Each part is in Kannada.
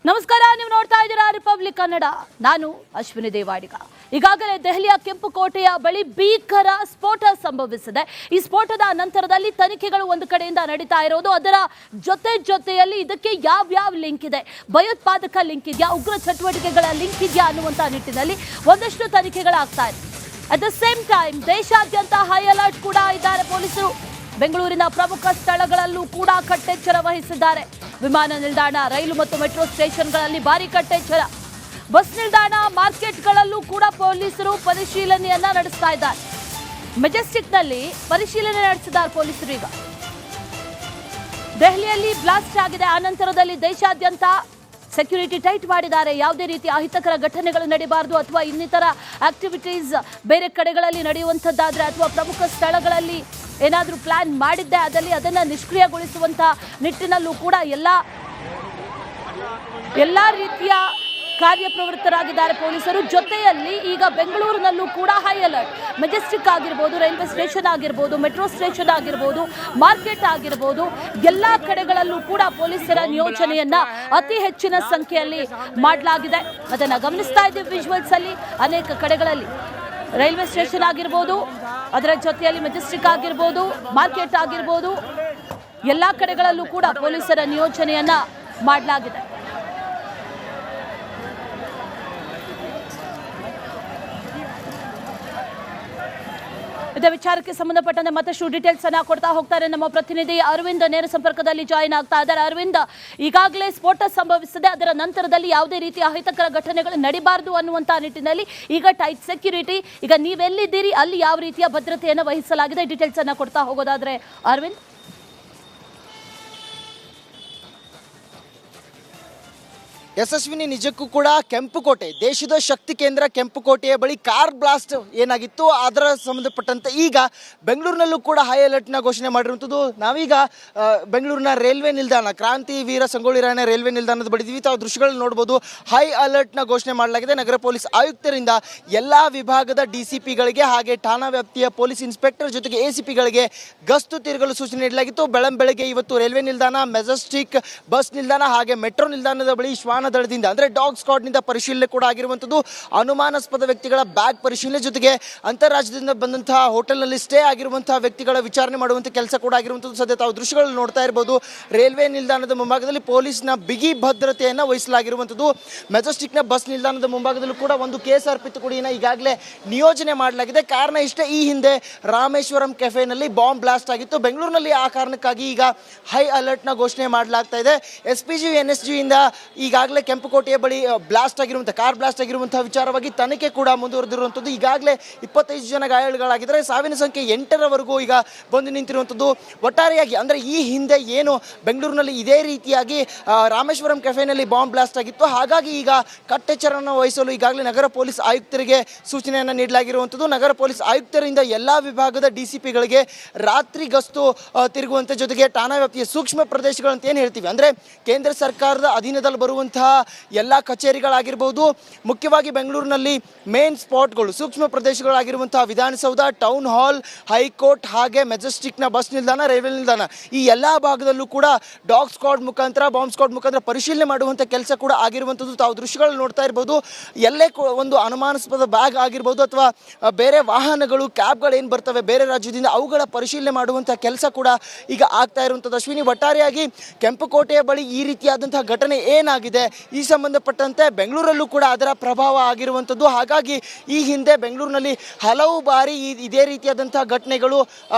ನಮಸ್ಕಾರ, ನೀವು ನೋಡ್ತಾ ಇದ್ದೀರಾ ರಿಪಬ್ಲಿಕ್ ಕನ್ನಡ. ನಾನು ಅಶ್ವಿನಿ ದೇವಾಡಿಗ. ಈಗಾಗಲೇ ದೆಹಲಿಯ ಕೆಂಪುಕೋಟೆಯ ಬಳಿ ಭೀಕರ ಸ್ಫೋಟ ಸಂಭವಿಸಿದೆ. ಈ ಸ್ಫೋಟದ ನಂತರದಲ್ಲಿ ತನಿಖೆಗಳು ಒಂದು ಕಡೆಯಿಂದ ನಡೀತಾ ಇರೋದು, ಅದರ ಜೊತೆಯಲ್ಲಿ ಇದಕ್ಕೆ ಯಾವ ಲಿಂಕ್ ಇದೆ, ಭಯೋತ್ಪಾದಕ ಲಿಂಕ್ ಇದೆಯಾ, ಉಗ್ರ ಚಟುವಟಿಕೆಗಳ ಲಿಂಕ್ ಇದೆಯಾ ಅನ್ನುವಂಥ ನಿಟ್ಟಿನಲ್ಲಿ ಒಂದಷ್ಟು ತನಿಖೆಗಳಾಗ್ತಾ ಇದೆ. ಅಟ್ ದ ಸೇಮ್ ಟೈಮ್ ದೇಶಾದ್ಯಂತ ಹೈ ಅಲರ್ಟ್ ಕೂಡ ಇದ್ದಾರೆ ಪೊಲೀಸರು. ಬೆಂಗಳೂರಿನ ಪ್ರಮುಖ ಸ್ಥಳಗಳಲ್ಲೂ ಕೂಡ ಕಟ್ಟೆಚ್ಚರ ವಹಿಸಿದ್ದಾರೆ. ವಿಮಾನ ನಿಲ್ದಾಣ, ರೈಲು ಮತ್ತು ಮೆಟ್ರೋ ಸ್ಟೇಷನ್ಗಳಲ್ಲಿ ಭಾರಿ ಕಟ್ಟೆಚ್ಚರ. ಬಸ್ ನಿಲ್ದಾಣ, ಮಾರ್ಕೆಟ್ಗಳಲ್ಲೂ ಕೂಡ ಪೊಲೀಸರು ಪರಿಶೀಲನೆಯನ್ನ ನಡೆಸ್ತಾ ಇದ್ದಾರೆ. ಮೆಜೆಸ್ಟಿಕ್ನಲ್ಲಿ ಪರಿಶೀಲನೆ ನಡೆಸಿದ್ದಾರೆ ಪೊಲೀಸರು. ಈಗ ದೆಹಲಿಯಲ್ಲಿ ಬ್ಲಾಸ್ಟ್ ಆಗಿದೆ, ಆ ನಂತರದಲ್ಲಿ ದೇಶಾದ್ಯಂತ ಸೆಕ್ಯೂರಿಟಿ ಟೈಟ್ ಮಾಡಿದ್ದಾರೆ. ಯಾವುದೇ ರೀತಿಯ ಅಹಿತಕರ ಘಟನೆಗಳು ನಡೀಬಾರದು ಅಥವಾ ಇನ್ನಿತರ ಆಕ್ಟಿವಿಟೀಸ್ ಬೇರೆ ಕಡೆಗಳಲ್ಲಿ ನಡೆಯುವಂಥದ್ದಾದ್ರೆ ಅಥವಾ ಪ್ರಮುಖ ಸ್ಥಳಗಳಲ್ಲಿ ಏನಾದರೂ ಪ್ಲಾನ್ ಮಾಡಿದ್ದೆ ಆದಲ್ಲಿ ಅದನ್ನು ನಿಷ್ಕ್ರಿಯಗೊಳಿಸುವಂಥ ನಿಟ್ಟಿನಲ್ಲೂ ಕೂಡ ಎಲ್ಲ ರೀತಿಯ ಕಾರ್ಯಪ್ರವೃತ್ತರಾಗಿದ್ದಾರೆ ಪೊಲೀಸರು. ಜೊತೆಯಲ್ಲಿ ಈಗ ಬೆಂಗಳೂರಿನಲ್ಲೂ ಕೂಡ ಹೈ ಅಲರ್ಟ್. ಮೆಜೆಸ್ಟಿಕ್ ಆಗಿರ್ಬೋದು, ರೈಲ್ವೆ ಸ್ಟೇಷನ್ ಆಗಿರ್ಬೋದು, ಮೆಟ್ರೋ ಸ್ಟೇಷನ್ ಆಗಿರ್ಬೋದು, ಮಾರ್ಕೆಟ್ ಆಗಿರ್ಬೋದು, ಎಲ್ಲ ಕಡೆಗಳಲ್ಲೂ ಕೂಡ ಪೊಲೀಸರ ನಿಯೋಜನೆಯನ್ನ ಅತಿ ಹೆಚ್ಚಿನ ಸಂಖ್ಯೆಯಲ್ಲಿ ಮಾಡಲಾಗಿದೆ. ಅದನ್ನು ಗಮನಿಸ್ತಾ ಇದ್ದೀವಿ ವಿಜುವಲ್ಸ್ ಅಲ್ಲಿ. ಅನೇಕ ಕಡೆಗಳಲ್ಲಿ ರೈಲ್ವೆ ಸ್ಟೇಷನ್ ಆಗಿರ್ಬೋದು, ಅದರ ಜೊತೆಯಲ್ಲಿ ಮೆಜೆಸ್ಟಿಕ್ ಆಗಿರ್ಬೋದು, ಮಾರ್ಕೆಟ್ ಆಗಿರ್ಬೋದು, ಎಲ್ಲ ಕಡೆಗಳಲ್ಲೂ ಕೂಡ ಪೊಲೀಸರ ನಿಯೋಜನೆಯನ್ನ ಮಾಡಲಾಗಿದೆ. ಇದೇ ವಿಚಾರಕ್ಕೆ ಸಂಬಂಧಪಟ್ಟಂತೆ ಮತ್ತಷ್ಟು ಡೀಟೇಲ್ಸ್ ಅನ್ನ ಕೊಡ್ತಾ ಹೋಗ್ತಾರೆ ನಮ್ಮ ಪ್ರತಿನಿಧಿ ಅರವಿಂದ್. ನೇರ ಸಂಪರ್ಕದಲ್ಲಿ ಜಾಯಿನ್ ಆಗ್ತಾ ಇದ್ದಾರೆ. ಅರವಿಂದ್, ಈಗಾಗಲೇ ಸ್ಫೋಟ ಸಂಭವಿಸಿದೆ, ಅದರ ನಂತರದಲ್ಲಿ ಯಾವುದೇ ರೀತಿಯ ಅಹಿತಕರ ಘಟನೆಗಳು ನಡೀಬಾರದು ಅನ್ನುವಂಥ ನಿಟ್ಟಿನಲ್ಲಿ ಈಗ ಟೈಟ್ ಸೆಕ್ಯೂರಿಟಿ. ಈಗ ನೀವೆಲ್ಲಿದ್ದೀರಿ, ಅಲ್ಲಿ ಯಾವ ರೀತಿಯ ಭದ್ರತೆಯನ್ನು ವಹಿಸಲಾಗಿದೆ, ಡೀಟೇಲ್ಸ್ ಅನ್ನ ಕೊಡ್ತಾ ಹೋಗೋದಾದ್ರೆ ಅರವಿಂದ್. ಯಶಸ್ವಿನಿ, ನಿಜಕ್ಕೂ ಕೂಡ ಕೆಂಪುಕೋಟೆ, ದೇಶದ ಶಕ್ತಿ ಕೇಂದ್ರ ಕೆಂಪುಕೋಟೆಯ ಬಳಿ ಕಾರ್ ಬ್ಲಾಸ್ಟ್ ಏನಾಗಿತ್ತು ಅದರ ಸಂಬಂಧಪಟ್ಟಂತೆ ಈಗ ಬೆಂಗಳೂರಿನಲ್ಲೂ ಕೂಡ ಹೈ ಅಲರ್ಟ್ನ ಘೋಷಣೆ ಮಾಡಿರುವಂಥದ್ದು. ನಾವೀಗ ಬೆಂಗಳೂರಿನ ರೈಲ್ವೆ ನಿಲ್ದಾಣ, ಕ್ರಾಂತಿ ವೀರ ಸಂಗೊಳ್ಳಿ ರಾಯಣ್ಣ ರೈಲ್ವೆ ನಿಲ್ದಾಣದ ಬಳಿದೀವಿ. ತಾವು ದೃಶ್ಯಗಳನ್ನು ನೋಡ್ಬೋದು. ಹೈ ಅಲರ್ಟ್ನ ಘೋಷಣೆ ಮಾಡಲಾಗಿದೆ. ನಗರ ಪೊಲೀಸ್ ಆಯುಕ್ತರಿಂದ ಎಲ್ಲ ವಿಭಾಗದ DCPಗಳಿಗೆ ಹಾಗೆ ಠಾಣಾ ವ್ಯಾಪ್ತಿಯ ಪೊಲೀಸ್ ಇನ್ಸ್ಪೆಕ್ಟರ್ ಜೊತೆಗೆ ACPಗಳಿಗೆ ಗಸ್ತು ತಿರುಗಲು ಸೂಚನೆ ನೀಡಲಾಗಿತ್ತು. ಬೆಳಗ್ಗೆ ಇವತ್ತು ರೈಲ್ವೆ ನಿಲ್ದಾಣ, ಮೆಜೆಸ್ಟಿಕ್ ಬಸ್ ನಿಲ್ದಾಣ ಹಾಗೆ ಮೆಟ್ರೋ ನಿಲ್ದಾಣದ ಬಳಿ ಶ್ವಾನ ದಳದಿಂದ ಅಂದರೆ ಡಾಗ್ ಸ್ಕ್ವಾಡ್ನಿಂದ ಪರಿಶೀಲನೆ ಕೂಡ ಆಗಿರುವಂಥದ್ದು. ಅನುಮಾನಾಸ್ಪದ ವ್ಯಕ್ತಿಗಳ ಬ್ಯಾಗ್ ಪರಿಶೀಲನೆ ಜೊತೆಗೆ ಅಂತಾರಾಜ್ಯದಿಂದ ಬಂದಂತಹ ಹೋಟೆಲ್ನಲ್ಲಿ ಸ್ಟೇ ಆಗಿರುವಂತಹ ವ್ಯಕ್ತಿಗಳ ವಿಚಾರಣೆ ಮಾಡುವಂಥ ಕೆಲಸ ಕೂಡ ಆಗಿರುವಂಥದ್ದು. ಸದ್ಯ ತಾವು ದೃಶ್ಯಗಳು ನೋಡ್ತಾ ಇರ್ಬೋದು. ರೈಲ್ವೆ ನಿಲ್ದಾಣದ ಮುಂಭಾಗದಲ್ಲಿ ಪೊಲೀಸ್ನ ಬಿಗಿ ಭದ್ರತೆಯನ್ನು ವಹಿಸಲಾಗಿರುವಂಥದ್ದು. ಮೆಜೆಸ್ಟಿಕ್ನ ಬಸ್ ನಿಲ್ದಾಣದ ಮುಂಭಾಗದಲ್ಲೂ ಕೂಡ ಒಂದು KSRP ತುಕಡಿಯನ್ನು ಈಗಾಗಲೇ ನಿಯೋಜನೆ ಮಾಡಲಾಗಿದೆ. ಕಾರಣ ಇಷ್ಟೇ, ಈ ಹಿಂದೆ ರಾಮೇಶ್ವರಂ ಕೆಫೆನಲ್ಲಿ ಬಾಂಬ್ ಬ್ಲಾಸ್ಟ್ ಆಗಿತ್ತು. ಬೆಂಗಳೂರಿನಲ್ಲಿ ಆ ಕಾರಣಕ್ಕಾಗಿ ಈಗ ಹೈ ಅಲರ್ಟ್ನ ಘೋಷಣೆ ಮಾಡಲಾಗ್ತಾ ಇದೆ. SPG NSG ಇಂದ ಈಗಾಗಲೇ ಕೆಂಪುಕೋಟೆಯ ಬಳಿ ಬ್ಲಾಸ್ಟ್ ಆಗಿರುವಂಥ ಕಾರ್ ಬ್ಲಾಸ್ಟ್ ಆಗಿರುವಂತಹ ವಿಚಾರವಾಗಿ ತನಿಖೆ ಕೂಡ ಮುಂದುವರೆದಿರುವಂಥದ್ದು. ಈಗಾಗಲೇ 25 ಜನ ಗಾಯಾಳುಗಳಾಗಿದ್ದಾರೆ. ಸಾವಿನ ಸಂಖ್ಯೆ 8ರವರೆಗೂ ಈಗ ಬಂದು ನಿಂತಿರುವಂಥದ್ದು. ಒಟ್ಟಾರೆಯಾಗಿ ಅಂದರೆ ಈ ಹಿಂದೆ ಏನು ಬೆಂಗಳೂರಿನಲ್ಲಿ ಇದೇ ರೀತಿಯಾಗಿ ರಾಮೇಶ್ವರಂ ಕೆಫೆನಲ್ಲಿ ಬಾಂಬ್ ಬ್ಲಾಸ್ಟ್ ಆಗಿತ್ತು, ಹಾಗಾಗಿ ಈಗ ಕಟ್ಟೆಚ್ಚರವನ್ನು ವಹಿಸಲು ಈಗಾಗಲೇ ನಗರ ಪೊಲೀಸ್ ಆಯುಕ್ತರಿಗೆ ಸೂಚನೆಯನ್ನು ನೀಡಲಾಗಿರುವಂಥದ್ದು. ನಗರ ಪೊಲೀಸ್ ಆಯುಕ್ತರಿಂದ ಎಲ್ಲ ವಿಭಾಗದ DCPಗಳಿಗೆ ರಾತ್ರಿ ಗಸ್ತು ತಿರುಗುವಂಥ ಜೊತೆಗೆ ಠಾಣಾ ವ್ಯಾಪ್ತಿಯ ಸೂಕ್ಷ್ಮ ಪ್ರದೇಶಗಳಂತ ಏನು ಹೇಳ್ತೀವಿ ಅಂದರೆ ಕೇಂದ್ರ ಸರ್ಕಾರದ ಅಧೀನದಲ್ಲಿ ಬರುವಂತಹ ಎಲ್ಲ ಕಚೇರಿಗಳಾಗಿರ್ಬೋದು, ಮುಖ್ಯವಾಗಿ ಬೆಂಗಳೂರಿನಲ್ಲಿ ಮೇನ್ ಸ್ಪಾಟ್ಗಳು ಸೂಕ್ಷ್ಮ ಪ್ರದೇಶಗಳಾಗಿರುವಂತಹ ವಿಧಾನಸೌಧ, ಟೌನ್ ಹಾಲ್, ಹೈಕೋರ್ಟ್ ಹಾಗೆ ಮೆಜೆಸ್ಟಿಕ್ನ ಬಸ್ ನಿಲ್ದಾಣ, ರೈಲ್ವೆ ನಿಲ್ದಾಣ, ಈ ಎಲ್ಲ ಭಾಗದಲ್ಲೂ ಕೂಡ ಡಾಗ್ ಸ್ಕ್ವಾಡ್ ಮುಖಾಂತರ, ಬಾಂಬ್ ಸ್ಕ್ವಾಡ್ ಮುಖಾಂತರ ಪರಿಶೀಲನೆ ಮಾಡುವಂಥ ಕೆಲಸ ಕೂಡ ಆಗಿರುವಂಥದ್ದು. ತಾವು ದೃಶ್ಯಗಳು ನೋಡ್ತಾ ಇರ್ಬೋದು. ಎಲ್ಲೇ ಒಂದು ಅನುಮಾನಾಸ್ಪದ ಬ್ಯಾಗ್ ಆಗಿರ್ಬೋದು ಅಥವಾ ಬೇರೆ ವಾಹನಗಳು, ಕ್ಯಾಬ್ಗಳು ಏನು ಬರ್ತವೆ ಬೇರೆ ರಾಜ್ಯದಿಂದ, ಅವುಗಳ ಪರಿಶೀಲನೆ ಮಾಡುವಂಥ ಕೆಲಸ ಕೂಡ ಈಗ ಆಗ್ತಾ ಇರುವಂಥದ್ದು. ಅಶ್ವಿನಿ, ಒಟ್ಟಾರೆಯಾಗಿ ಕೆಂಪುಕೋಟೆಯ ಬಳಿ ಈ ರೀತಿಯಾದಂತಹ ಘಟನೆ ಏನಾಗಿದೆ, ಈ ಸಂಬಂಧಪಟ್ಟಂತೆ ಬೆಂಗಳೂರಲ್ಲೂ ಕೂಡ ಅದರ ಪ್ರಭಾವ ಆಗಿರುವಂಥದ್ದು. ಹಾಗಾಗಿ ಈ ಹಿಂದೆ ಬೆಂಗಳೂರಿನಲ್ಲಿ ಹಲವು ಬಾರಿ ಇದೇ ರೀತಿಯಾದಂತಹ ಘಟನೆಗಳು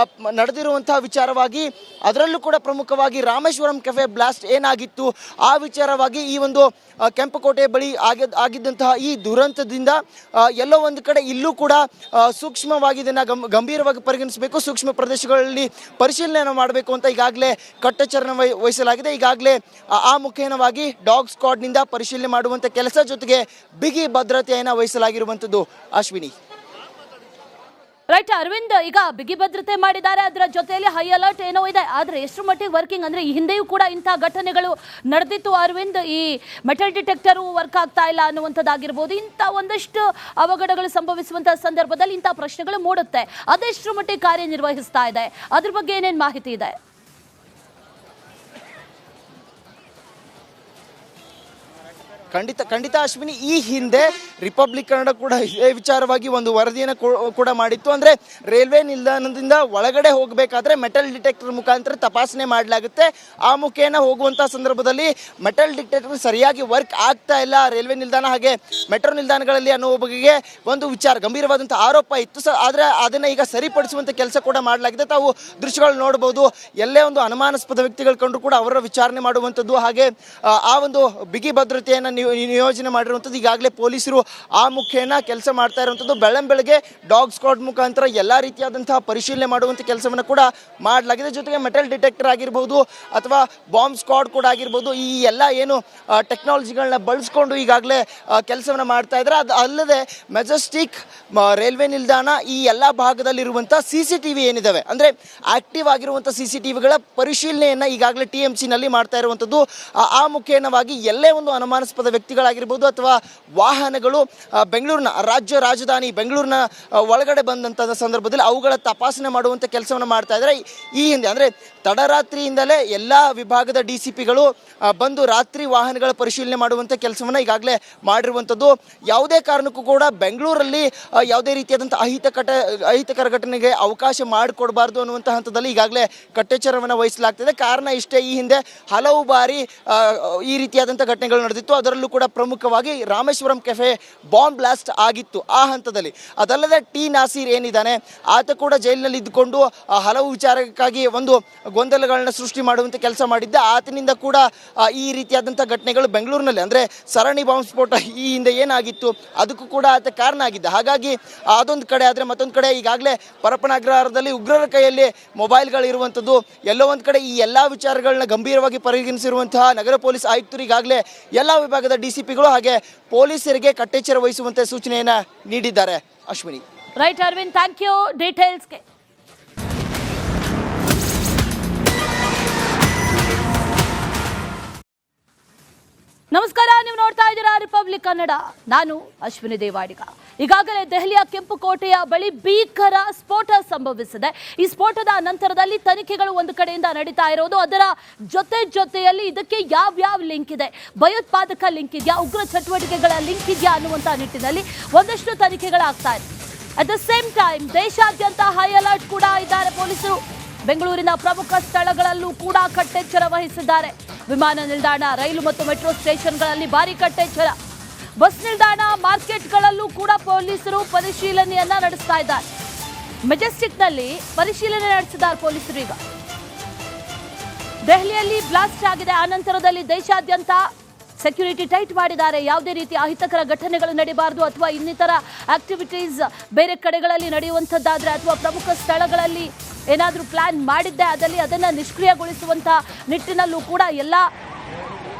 ನಡೆದಿರುವಂತಹ ವಿಚಾರವಾಗಿ, ಅದರಲ್ಲೂ ಕೂಡ ಪ್ರಮುಖವಾಗಿ ರಾಮೇಶ್ವರಂ ಕೆಫೆ ಬ್ಲಾಸ್ಟ್ ಏನಾಗಿತ್ತು ಆ ವಿಚಾರವಾಗಿ ಈ ಒಂದು ಕೆಂಪುಕೋಟೆ ಬಳಿ ಆಗಿದ್ದಂತಹ ಈ ದುರಂತದಿಂದ ಎಲ್ಲೋ ಒಂದು ಕಡೆ ಇಲ್ಲೂ ಕೂಡ ಸೂಕ್ಷ್ಮವಾಗಿ ಇದನ್ನು ಗಂಭೀರವಾಗಿ ಪರಿಗಣಿಸಬೇಕು, ಸೂಕ್ಷ್ಮ ಪ್ರದೇಶಗಳಲ್ಲಿ ಪರಿಶೀಲನೆಯನ್ನು ಮಾಡಬೇಕು ಅಂತ ಈಗಾಗಲೇ ಕಟ್ಟೆಚ್ಚರನ ವಹಿಸಲಾಗಿದೆ. ಈಗಾಗಲೇ ಆ ಮುಖೇನವಾಗಿ ಡಾಗ್ ಸ್ಕ್ವಾಡ್ನಿಂದ ಪರಿಶೀಲನೆ ಮಾಡುವಂಥ ಕೆಲಸ ಜೊತೆಗೆ ಬಿಗಿ ಭದ್ರತೆಯನ್ನು ವಹಿಸಲಾಗಿರುವಂಥದ್ದು. ಅಶ್ವಿನಿ. ರೈಟ್ ಅರವಿಂದ್, ಈಗ ಬಿಗಿ ಭದ್ರತೆ ಮಾಡಿದ್ದಾರೆ, ಅದರ ಜೊತೆಯಲ್ಲಿ ಹೈ ಅಲರ್ಟ್ ಏನೋ ಇದೆ, ಆದರೆ ಎಷ್ಟು ಮಟ್ಟಿಗೆ ವರ್ಕಿಂಗ್ ಅಂದರೆ ಈ ಹಿಂದೆಯೂ ಕೂಡ ಇಂಥ ಘಟನೆಗಳು ನಡೆದಿತ್ತು ಅರವಿಂದ್. ಈ ಮೆಟಲ್ ಡಿಟೆಕ್ಟರು ವರ್ಕ್ ಆಗ್ತಾ ಇಲ್ಲ ಅನ್ನುವಂಥದ್ದಾಗಿರ್ಬೋದು, ಇಂಥ ಒಂದಷ್ಟು ಅವಘಡಗಳು ಸಂಭವಿಸುವಂಥ ಸಂದರ್ಭದಲ್ಲಿ ಇಂಥ ಪ್ರಶ್ನೆಗಳು ಮೂಡುತ್ತೆ. ಅದೆಷ್ಟು ಮಟ್ಟಿಗೆ ಕಾರ್ಯನಿರ್ವಹಿಸ್ತಾ ಇದೆ, ಅದ್ರ ಬಗ್ಗೆ ಏನೇನು ಮಾಹಿತಿ ಇದೆ? ಖಂಡಿತ ಅಶ್ವಿನಿ, ಈ ಹಿಂದೆ ರಿಪಬ್ಲಿಕ್ ಕನ್ನಡ ಕೂಡ ಇದೇ ವಿಚಾರವಾಗಿ ಒಂದು ವರದಿಯನ್ನು ಕೂಡ ಮಾಡಿತ್ತು. ಅಂದರೆ ರೈಲ್ವೆ ನಿಲ್ದಾಣದಿಂದ ಒಳಗಡೆ ಹೋಗಬೇಕಾದ್ರೆ ಮೆಟಲ್ ಡಿಟೆಕ್ಟರ್ ಮುಖಾಂತರ ತಪಾಸಣೆ ಮಾಡಲಾಗುತ್ತೆ. ಆ ಮುಖೇನ ಹೋಗುವಂಥ ಸಂದರ್ಭದಲ್ಲಿ ಮೆಟಲ್ ಡಿಟೆಕ್ಟರ್ ಸರಿಯಾಗಿ ವರ್ಕ್ ಆಗ್ತಾ ಇಲ್ಲ ರೈಲ್ವೆ ನಿಲ್ದಾಣ ಹಾಗೆ ಮೆಟ್ರೋ ನಿಲ್ದಾಣಗಳಲ್ಲಿ ಅನ್ನೋ ಬಗೆಗೆ ಒಂದು ಗಂಭೀರವಾದಂಥ ಆರೋಪ ಇತ್ತು. ಆದರೆ ಅದನ್ನು ಈಗ ಸರಿಪಡಿಸುವಂಥ ಕೆಲಸ ಕೂಡ ಮಾಡಲಾಗಿದೆ. ತಾವು ದೃಶ್ಯಗಳು ನೋಡ್ಬೋದು, ಎಲ್ಲೇ ಒಂದು ಅನುಮಾನಾಸ್ಪದ ವ್ಯಕ್ತಿಗಳು ಕಂಡ್ರು ಕೂಡ ಅವರ ವಿಚಾರಣೆ ಮಾಡುವಂಥದ್ದು, ಹಾಗೆ ಆ ಒಂದು ಬಿಗಿ ಭದ್ರತೆಯನ್ನು ನಿಯೋಜನೆ ಮಾಡಿರುವಂಥದ್ದು. ಈಗಾಗಲೇ ಪೊಲೀಸರು ಆ ಮುಖೇನ ಕೆಲಸ ಮಾಡ್ತಾ ಇರುವಂಥದ್ದು. ಬೆಳಗ್ಗೆ ಡಾಗ್ ಸ್ಕ್ವಾಡ್ ಮುಖಾಂತರ ಎಲ್ಲ ರೀತಿಯಾದಂತಹ ಪರಿಶೀಲನೆ ಮಾಡುವಂಥ ಕೆಲಸವನ್ನು ಕೂಡ ಮಾಡಲಾಗಿದೆ. ಜೊತೆಗೆ ಮೆಟಲ್ ಡಿಟೆಕ್ಟರ್ ಆಗಿರ್ಬೋದು ಅಥವಾ ಬಾಂಬ್ ಸ್ಕ್ವಾಡ್ ಕೂಡ ಆಗಿರ್ಬೋದು, ಈ ಎಲ್ಲ ಏನು ಟೆಕ್ನಾಲಜಿಗಳನ್ನ ಬಳಸ್ಕೊಂಡು ಈಗಾಗಲೇ ಕೆಲಸವನ್ನು ಮಾಡ್ತಾ ಇದ್ದಾರೆ. ಅದು ಅಲ್ಲದೆ ಮೆಜೆಸ್ಟಿಕ್ ರೈಲ್ವೆ ನಿಲ್ದಾಣ ಈ ಎಲ್ಲ ಭಾಗದಲ್ಲಿರುವಂಥ CCTV ಏನಿದ್ದಾವೆ, ಅಂದರೆ ಆಕ್ಟಿವ್ ಆಗಿರುವಂಥ CCTVಗಳ ಪರಿಶೀಲನೆಯನ್ನು ಈಗಾಗಲೇ TMCನಲ್ಲಿ ಮಾಡ್ತಾ ಇರುವಂಥದ್ದು. ಆ ಮುಖೇನವಾಗಿ ಎಲ್ಲೇ ಒಂದು ಅನುಮಾನಾಸ್ಪದ ವ್ಯಕ್ತಿಗಳಾಗಿರ್ಬೋದು ಅಥವಾ ವಾಹನಗಳು ಬೆಂಗಳೂರಿನ ರಾಜ್ಯ ರಾಜಧಾನಿ ಬೆಂಗಳೂರಿನ ಒಳಗಡೆ ಬಂದಂಥ ಸಂದರ್ಭದಲ್ಲಿ ಅವುಗಳ ತಪಾಸಣೆ ಮಾಡುವಂಥ ಕೆಲಸವನ್ನು ಮಾಡ್ತಾ ಇದ್ದಾರೆ. ಈ ಹಿಂದೆ ಅಂದರೆ ತಡರಾತ್ರಿಯಿಂದಲೇ ಎಲ್ಲ ವಿಭಾಗದ DCPಗಳು ಬಂದು ರಾತ್ರಿ ವಾಹನಗಳ ಪರಿಶೀಲನೆ ಮಾಡುವಂಥ ಕೆಲಸವನ್ನು ಈಗಾಗಲೇ ಮಾಡಿರುವಂಥದ್ದು. ಯಾವುದೇ ಕಾರಣಕ್ಕೂ ಕೂಡ ಬೆಂಗಳೂರಲ್ಲಿ ಯಾವುದೇ ರೀತಿಯಾದಂಥ ಅಹಿತಕರ ಘಟನೆಗೆ ಅವಕಾಶ ಮಾಡಿಕೊಡಬಾರ್ದು ಅನ್ನುವಂಥ ಹಂತದಲ್ಲಿ ಈಗಾಗಲೇ ಕಟ್ಟೆಚ್ಚರವನ್ನು ವಹಿಸಲಾಗ್ತದೆ. ಕಾರಣ ಇಷ್ಟೇ, ಈ ಹಿಂದೆ ಹಲವು ಬಾರಿ ಈ ರೀತಿಯಾದಂಥ ಘಟನೆಗಳು ನಡೆದಿತ್ತು. ಅದರಲ್ಲೂ ಕೂಡ ಪ್ರಮುಖವಾಗಿ ರಾಮೇಶ್ವರಂ ಕೆಫೆ ಬಾಂಬ್ ಬ್ಲಾಸ್ಟ್ ಆಗಿತ್ತು ಆ ಹಂತದಲ್ಲಿ. ಅದಲ್ಲದೆ ಟಿ ನಾಸೀರ್ ಏನಿದ್ದಾನೆ ಆತ ಕೂಡ ಜೈಲಿನಲ್ಲಿ ಇದ್ದುಕೊಂಡು ಹಲವು ವಿಚಾರಕ್ಕಾಗಿ ಒಂದು ಗೊಂದಲಗಳನ್ನ ಸೃಷ್ಟಿ ಮಾಡುವಂಥ ಕೆಲಸ ಮಾಡಿದ್ದ. ಆತನಿಂದ ಕೂಡ ಈ ರೀತಿಯಾದಂಥ ಘಟನೆಗಳು ಬೆಂಗಳೂರಿನಲ್ಲಿ ಅಂದರೆ ಸರಣಿ ಬಾಂಬ್ ಸ್ಫೋಟ ಈ ಹಿಂದೆ ಏನಾಗಿತ್ತು ಅದಕ್ಕೂ ಕೂಡ ಆತ ಕಾರಣ ಆಗಿದ್ದ. ಹಾಗಾಗಿ ಅದೊಂದು ಕಡೆ ಆದರೆ ಮತ್ತೊಂದು ಕಡೆ ಈಗಾಗಲೇ ಪರಪ್ಪನಗ್ರಹಾರದಲ್ಲಿ ಉಗ್ರರ ಕೈಯಲ್ಲಿ ಮೊಬೈಲ್ಗಳು ಇರುವಂಥದ್ದು, ಎಲ್ಲೋ ಒಂದು ಕಡೆ ಈ ಎಲ್ಲ ವಿಚಾರಗಳನ್ನ ಗಂಭೀರವಾಗಿ ಪರಿಗಣಿಸಿರುವಂತಹ ನಗರ ಪೊಲೀಸ್ ಆಯುಕ್ತರು ಈಗಾಗಲೇ ಎಲ್ಲ ವಿಭಾಗದ DCPಗಳು ಹಾಗೆ ಪೊಲೀಸರಿಗೆ ಕಟ್ಟೆಚ್ಚರ ವಹಿಸುವಂತೆ ಸೂಚನೆಯನ್ನು ನೀಡಿದ್ದಾರೆ. Ashwini. Right Arvind, thank you ಡೀಟೇಲ್ಸ್ಗೆ. ನಮಸ್ಕಾರ, ನೀವು ನೋಡ್ತಾ ಇದ್ದೀರಾ ರಿಪಬ್ಲಿಕ್ ಕನ್ನಡ. ನಾನು ಅಶ್ವಿನಿ ದೇವಾಡಿಗ. ಈಗಾಗಲೇ ದೆಹಲಿಯ ಕೆಂಪುಕೋಟೆಯ ಬಳಿ ಭೀಕರ ಸ್ಫೋಟ ಸಂಭವಿಸಿದೆ. ಈ ಸ್ಫೋಟದ ನಂತರದಲ್ಲಿ ತನಿಖೆಗಳು ಒಂದು ಕಡೆಯಿಂದ ನಡೀತಾ ಇರೋದು, ಅದರ ಜೊತೆಯಲ್ಲಿ ಇದಕ್ಕೆ ಯಾವ್ಯಾವ ಲಿಂಕ್ ಇದೆ, ಭಯೋತ್ಪಾದಕ ಲಿಂಕ್ ಇದೆಯಾ, ಉಗ್ರ ಚಟುವಟಿಕೆಗಳ ಲಿಂಕ್ ಇದೆಯಾ ಅನ್ನುವಂಥ ನಿಟ್ಟಿನಲ್ಲಿ ಒಂದಷ್ಟು ತನಿಖೆಗಳಾಗ್ತಾ ಇದೆ. ಅಟ್ ದ ಸೇಮ್ ಟೈಮ್ ದೇಶಾದ್ಯಂತ ಹೈ ಅಲರ್ಟ್ ಕೂಡ ಇದ್ದಾರೆ ಪೊಲೀಸರು. ಬೆಂಗಳೂರಿನ ಪ್ರಮುಖ ಸ್ಥಳಗಳಲ್ಲೂ ಕೂಡ ಕಟ್ಟೆಚ್ಚರ ವಹಿಸಿದ್ದಾರೆ. ವಿಮಾನ ನಿಲ್ದಾಣ, ರೈಲು ಮತ್ತು ಮೆಟ್ರೋ ಸ್ಟೇಷನ್ಗಳಲ್ಲಿ ಭಾರಿ ಕಟ್ಟೆಚ್ಚರ. ಬಸ್ ನಿಲ್ದಾಣ, ಮಾರ್ಕೆಟ್ಗಳಲ್ಲೂ ಕೂಡ ಪೊಲೀಸರು ಪರಿಶೀಲನೆಯನ್ನ ನಡೆಸ್ತಾ ಇದ್ದಾರೆ. ಮೆಜೆಸ್ಟಿಕ್ನಲ್ಲಿ ಪರಿಶೀಲನೆ ನಡೆಸಿದ್ದಾರೆ ಪೊಲೀಸರು. ಈಗ ದೆಹಲಿಯಲ್ಲಿ ಬ್ಲಾಸ್ಟ್ ಆಗಿದೆ, ಆ ನಂತರದಲ್ಲಿ ದೇಶಾದ್ಯಂತ ಸೆಕ್ಯೂರಿಟಿ ಟೈಟ್ ಮಾಡಿದ್ದಾರೆ. ಯಾವುದೇ ರೀತಿ ಅಹಿತಕರ ಘಟನೆಗಳು ನಡೀಬಾರ್ದು ಅಥವಾ ಇನ್ನಿತರ ಆಕ್ಟಿವಿಟೀಸ್ ಬೇರೆ ಕಡೆಗಳಲ್ಲಿ ನಡೆಯುವಂಥದ್ದಾದರೆ ಅಥವಾ ಪ್ರಮುಖ ಸ್ಥಳಗಳಲ್ಲಿ ಏನಾದರೂ ಪ್ಲಾನ್ ಮಾಡಿದ್ದೆ ಅದನ್ನು ನಿಷ್ಕ್ರಿಯಗೊಳಿಸುವಂಥ ನಿಟ್ಟಿನಲ್ಲೂ ಕೂಡ ಎಲ್ಲ